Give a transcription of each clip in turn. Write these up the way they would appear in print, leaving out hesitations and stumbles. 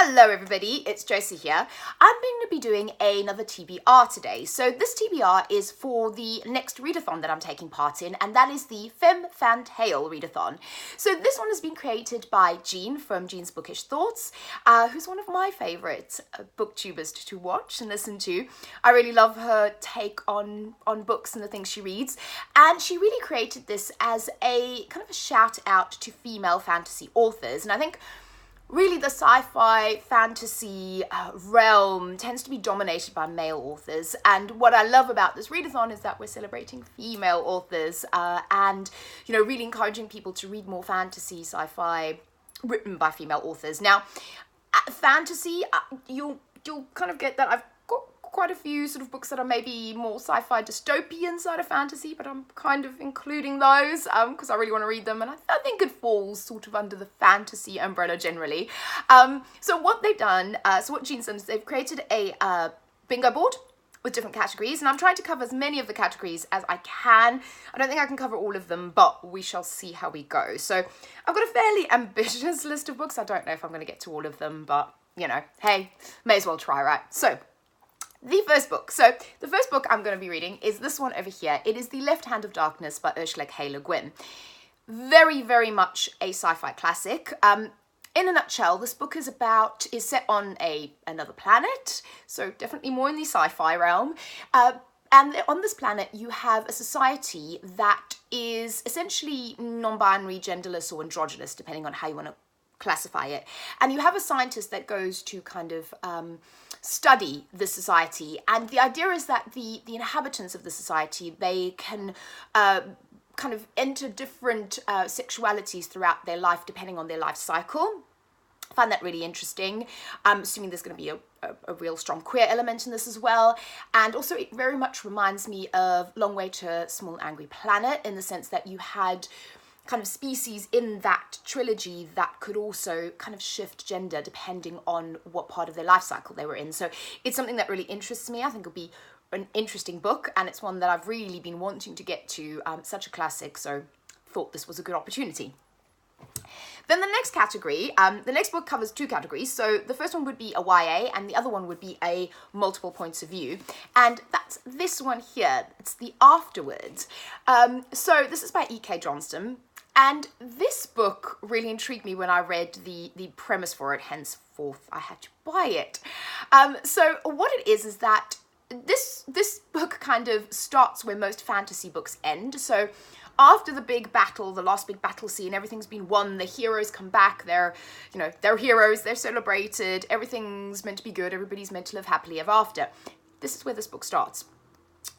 Hello everybody, it's Josie here. I'm going to be doing another TBR today. So this TBR is for the next readathon that I'm taking part in, and that is the Femme Fantail Readathon. So this one has been created by Jean from Jean's Bookish Thoughts, who's one of my favourite booktubers to watch and listen to. I really love her take on books and the things she reads, and she really created this as a kind of a shout out to female fantasy authors. And I think really the sci-fi fantasy realm tends to be dominated by male authors, and what I love about this readathon is that we're celebrating female authors and really encouraging people to read more fantasy, sci-fi written by female authors. Now fantasy, you'll kind of get that I've got quite a few sort of books that are maybe more sci-fi dystopian side of fantasy, but I'm kind of including those because I really want to read them, and I think it falls sort of under the fantasy umbrella generally. So what they've done, so what Jean's done is they've created a bingo board with different categories, and I'm trying to cover as many of the categories as I can. I don't think I can cover all of them, but we shall see how we go. So I've got a fairly ambitious list of books. I don't know if I'm going to get to all of them, but hey, may as well try, right? So the first book. So the first book I'm going to be reading is this one over here. It is The Left Hand of Darkness by Ursula K. Le Guin. Very, very much a sci-fi classic. In a nutshell, this book is set on another planet, so definitely more in the sci-fi realm. And on this planet, you have a society that is essentially non-binary, genderless, or androgynous, depending on how you want to classify it. And you have a scientist that goes to kind of study the society, and the idea is that the inhabitants of the society, they can kind of enter different sexualities throughout their life depending on their life cycle. I find that really interesting. I'm assuming there's going to be a real strong queer element in this as well, and also it very much reminds me of Long Way to Small Angry Planet, in the sense that you had kind of species in that trilogy that could also kind of shift gender depending on what part of their life cycle they were in. So it's something that really interests me. I think it'll be an interesting book, and it's one that I've really been wanting to get to, such a classic, so thought this was a good opportunity. Then the next category, the next book covers two categories. So the first one would be a YA, and the other one would be a multiple points of view. And that's this one here. It's The Afterwards. So this is by E.K. Johnston. And this book really intrigued me when I read the premise for it, henceforth I had to buy it. So what it is that this book kind of starts where most fantasy books end. So after the big battle, the last big battle scene, everything's been won, the heroes come back, they're heroes, they're celebrated, everything's meant to be good, everybody's meant to live happily ever after. This is where this book starts.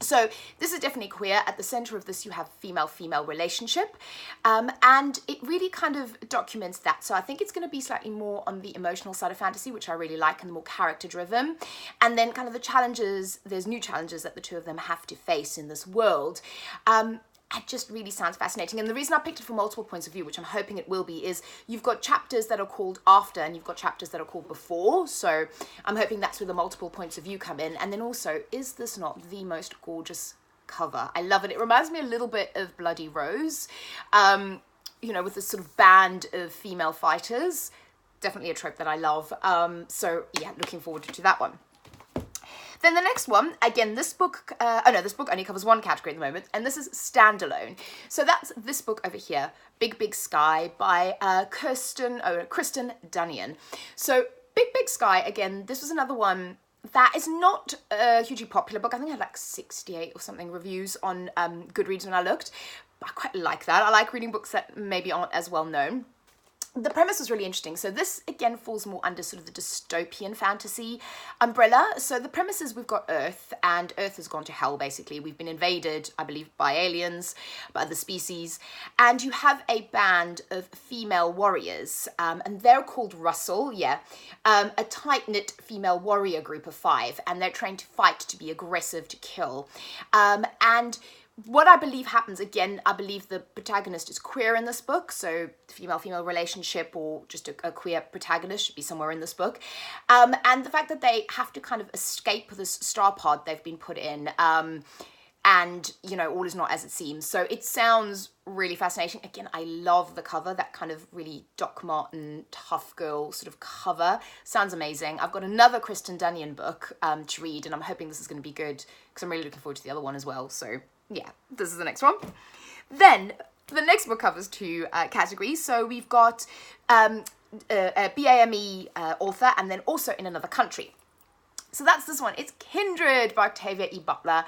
So this is definitely queer. At the center of this you have female-female relationship, and it really kind of documents that. So I think it's going to be slightly more on the emotional side of fantasy, which I really like, and the more character driven, and then kind of the challenges, there's new challenges that the two of them have to face in this world. It just really sounds fascinating, and the reason I picked it for multiple points of view, which I'm hoping it will be, is you've got chapters that are called after and you've got chapters that are called before, so I'm hoping that's where the multiple points of view come in. And then also, is this not the most gorgeous cover? I love it. It reminds me a little bit of Bloody Rose, with this sort of band of female fighters. Definitely a trope that I love, so yeah, looking forward to that one. Then the next one, again, this book only covers one category at the moment, and this is standalone. So that's this book over here, Big Big Sky by Kristen Dunyan. So Big Big Sky, again, this was another one that is not a hugely popular book. I think it had like 68 or something reviews on Goodreads when I looked. But I quite like that. I like reading books that maybe aren't as well known. The premise was really interesting. So this, again, falls more under sort of the dystopian fantasy umbrella. So the premise is we've got Earth, and Earth has gone to hell, basically. We've been invaded, I believe, by aliens, by other species. And you have a band of female warriors, and they're called Russell, a tight-knit female warrior group of 5. And they're trained to fight, to be aggressive, to kill. And what I believe happens, again, I believe the protagonist is queer in this book, so female-female relationship or just a queer protagonist should be somewhere in this book. And the fact that they have to kind of escape this star pod they've been put in, and, you know, all is not as it seems. So it sounds really fascinating. Again, I love the cover, that kind of really Doc Marten, tough girl sort of cover. Sounds amazing. I've got another Kristen Dunyan book to read, and I'm hoping this is going to be good because I'm really looking forward to the other one as well. So yeah, this is the next one. Then the next book covers two categories. So we've got a BAME author, and then also in another country. So that's this one. It's Kindred by Octavia E. Butler.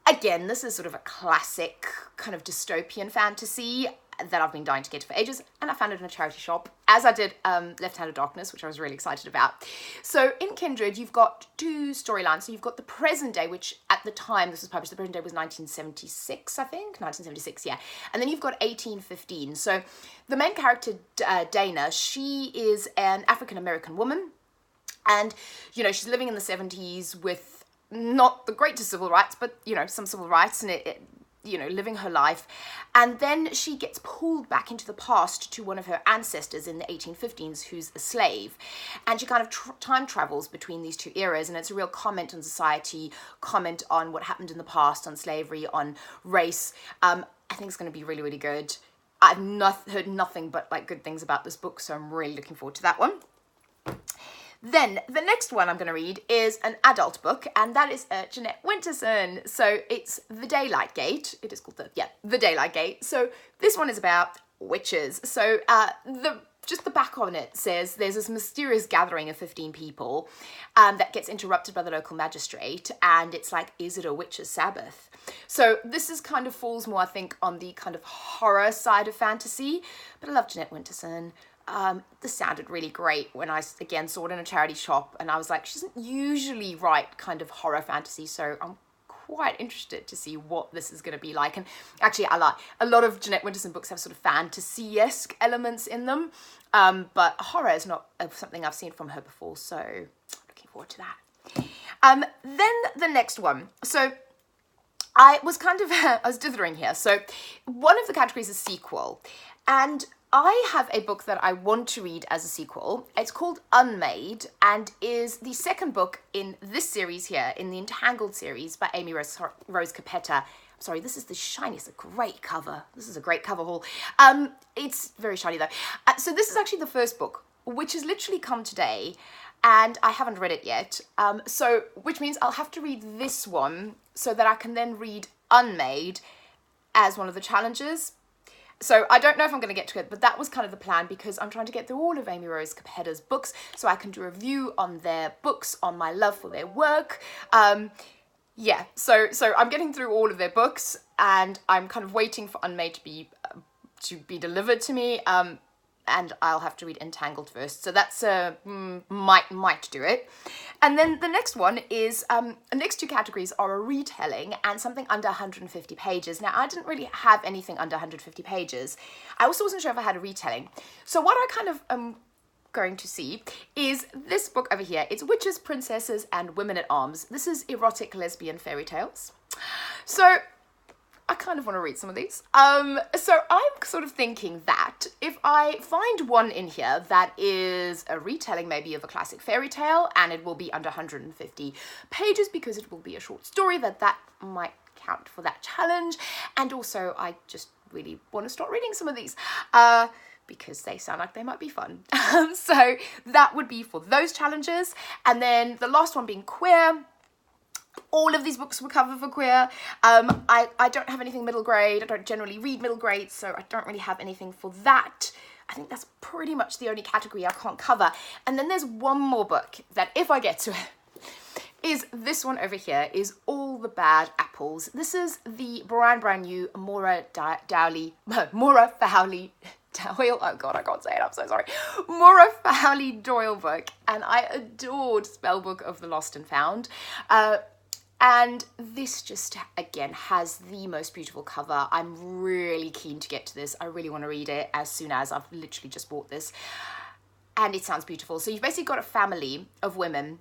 Again, this is sort of a classic kind of dystopian fantasy that I've been dying to get to for ages, and I found it in a charity shop, as I did Left Hand of Darkness, which I was really excited about. So in Kindred, you've got two storylines. So you've got the present day, which at the time this was published, the present day was 1976, I think. 1976, yeah. And then you've got 1815. So the main character, Dana, she is an African-American woman, and, you know, she's living in the 70s with not the greatest civil rights, but, you know, some civil rights, and you know, living her life. And then she gets pulled back into the past to one of her ancestors in the 1815s who's a slave. And she kind of time travels between these two eras, and it's a real comment on society, comment on what happened in the past, on slavery, on race. I think it's going to be really, really good. I've heard nothing but like good things about this book, so I'm really looking forward to that one. Then the next one I'm going to read is an adult book, and that is Jeanette Winterson. So it's The Daylight Gate. It is called The Daylight Gate. So this one is about witches. So just the back on it says there's this mysterious gathering of 15 people that gets interrupted by the local magistrate, and it's like, is it a witch's Sabbath? So this is kind of falls more, I think, on the kind of horror side of fantasy, but I love Jeanette Winterson. This sounded really great when I, again, saw it in a charity shop, and I was like, she doesn't usually write kind of horror fantasy, so I'm quite interested to see what this is going to be like. And actually, I like a lot of Jeanette Winterson books have sort of fantasy-esque elements in them, but horror is not something I've seen from her before, so I'm looking forward to that. Then the next one. So I was kind of, I was dithering here. So one of the categories is sequel, and I have a book that I want to read as a sequel. It's called Unmade, and is the second book in this series here, in the Entangled series by Amy Rose Capetta. Sorry, this is the shiniest, a great cover. This is a great cover haul. It's very shiny though. So this is actually the first book, which has literally come today, and I haven't read it yet. So, which means I'll have to read this one so that I can then read Unmade as one of the challenges. So I don't know if I'm going to get to it, but that was kind of the plan, because I'm trying to get through all of Amy Rose Capetta's books so I can do a review on their books, on my love for their work. Yeah, so I'm getting through all of their books, and I'm kind of waiting for Unmade to be delivered to me, and I'll have to read Entangled first. So that's might do it. And then the next one is, the next two categories are a retelling and something under 150 pages. Now, I didn't really have anything under 150 pages. I also wasn't sure if I had a retelling. So what I kind of am going to see is this book over here. It's Witches, Princesses, and Women at Arms. This is erotic lesbian fairy tales. So I kind of want to read some of these. So I'm sort of thinking that if I find one in here that is a retelling maybe of a classic fairy tale, and it will be under 150 pages because it will be a short story, that might count for that challenge. And also I just really want to start reading some of these because they sound like they might be fun. So that would be for those challenges. And then the last one being queer. All of these books were covered for queer. I don't have anything middle grade. I don't generally read middle grade, so I don't really have anything for that. I think that's pretty much the only category I can't cover. And then there's one more book that, if I get to it, is this one over here, is All the Bad Apples. This is the brand new Maura Fowley Doyle, oh god, I can't say it, I'm so sorry. Maura Fowley Doyle book, and I adored Spellbook of the Lost and Found. And this just, again, has the most beautiful cover. I'm really keen to get to this. I really want to read it as soon as I've literally just bought this. And it sounds beautiful. So you've basically got a family of women.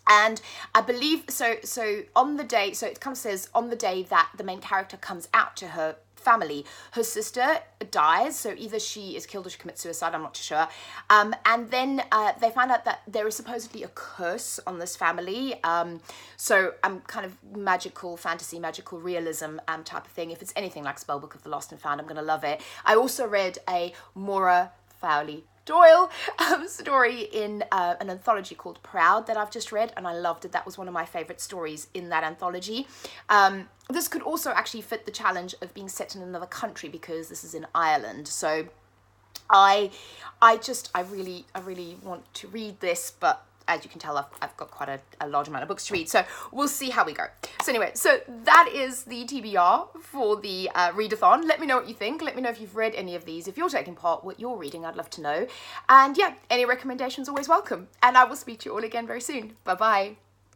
And I believe, so on the day, so it kind of says, on the day that the main character comes out to her family. Her sister dies, so either she is killed or she commits suicide, I'm not too sure. And then they find out that there is supposedly a curse on this family. So kind of magical fantasy, magical realism type of thing. If it's anything like Spellbook of the Lost and Found, I'm going to love it. I also read a Maura Fowley Doyle story in an anthology called Proud that I've just read, and I loved it. That was one of my favorite stories in that anthology. This could also actually fit the challenge of being set in another country because this is in Ireland. So I really want to read this, but as you can tell, I've got quite a large amount of books to read, so we'll see how we go. So anyway, so that is the TBR for the Readathon. Let me know what you think. Let me know if you've read any of these. If you're taking part, what you're reading, I'd love to know. And yeah, any recommendations always welcome. And I will speak to you all again very soon. Bye-bye.